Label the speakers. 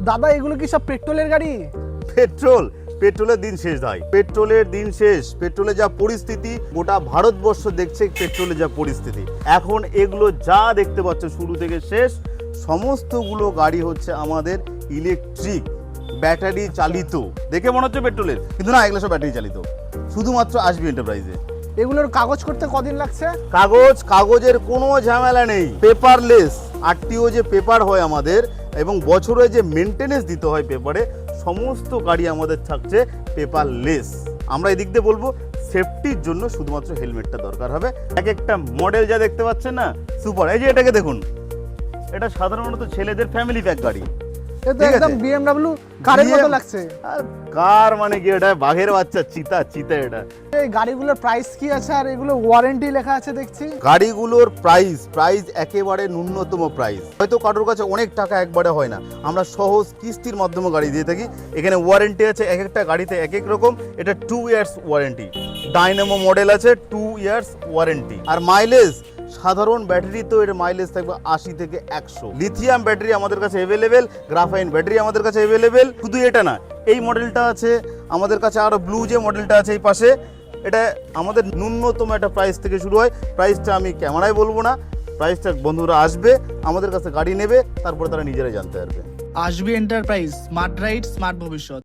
Speaker 1: দাদা এগুলো কি সব পেট্রোলের গাড়ি?
Speaker 2: পেট্রোলের দিন শেষ ভাই, পেট্রোলের দিন শেষ। পেট্রোলের যা পরিস্থিতি, গোটা ভারতবর্ষ দেখছে পেট্রোলের যা পরিস্থিতি। এখন এগুলো যা দেখতে পাচ্ছ শুরু থেকে শেষ সমস্তগুলো গাড়ি হচ্ছে আমাদের ইলেকট্রিক, ব্যাটারি চালিত। দেখে মনে হচ্ছে পেট্রোলের, কিন্তু না, এগুলো সব ব্যাটারি চালিত, শুধুমাত্র আসবি এন্টারপ্রাইজে।
Speaker 1: এগুলোর কাগজ করতে কদিন লাগছে?
Speaker 2: কাগজের কোনো ঝামেলা নেই, পেপারলেস। আরটিও যে পেপার হয় আমাদের এবং বছরে যে মেনটেনেন্স দিতে হয় পেপারে, সমস্ত গাড়ি আমাদের থাকছে পেপারলেস। আমরা এদিক দিয়ে বলবো সেফটির জন্য শুধুমাত্র হেলমেটটা দরকার হবে। এক একটা মডেল যা দেখতে পাচ্ছেন না, সুপার। এই যে এটাকে দেখুন, এটা সাধারণত ছেলেদের ফ্যামিলি প্যাক গাড়ি।
Speaker 1: এটা তো একদম BMW কারের মতো লাগছে।
Speaker 2: আর কার মানে কি, এটা বাঘের বাচ্চা, চিতা এটা।
Speaker 1: এই গাড়িগুলোর প্রাইস কি আছে আর এগুলো ওয়ারেন্টি লেখা আছে দেখছি?
Speaker 2: গাড়িগুলোর প্রাইস একেবারে ন্যূনতম প্রাইস। হয়তো কারোর কাছে অনেক টাকা একবারে হয় না, আমরা সহজ কিস্তির মাধ্যমে গাড়ি দিয়ে থাকি। এখানে ওয়ারেন্টি আছে এক একটা গাড়িতে এক এক রকম। এটা 2 ইয়ার্স ওয়ারেন্টি, ডাইনামো মডেল আছে 2 ইয়ার্স ওয়ারেন্টি। আর মাইলেজ, সাধারণ ব্যাটারি তো এর মাইলেজ থাকবে 80 থেকে 100। লিথিয়াম ব্যাটারি আমাদের কাছে অ্যাভেলেবেল, গ্রাফাইন ব্যাটারি আমাদের কাছে অ্যাভেলেবেল। শুধু এটা না, এই মডেলটা আছে আমাদের কাছে, আরও ব্লু যে মডেলটা আছে এই পাশে, এটা আমাদের ন্যূনতম একটা প্রাইস থেকে শুরু হয়। প্রাইসটা আমি ক্যামেরায় বলবো না, প্রাইসটা বন্ধুরা আসবে আমাদের কাছে গাড়ি নেবে, তারপরে তারা নিজেরাই জানতে পারবে।
Speaker 3: আসবি এন্টারপ্রাইজ, স্মার্ট রাইড, স্মার্ট ভবিষ্যৎ।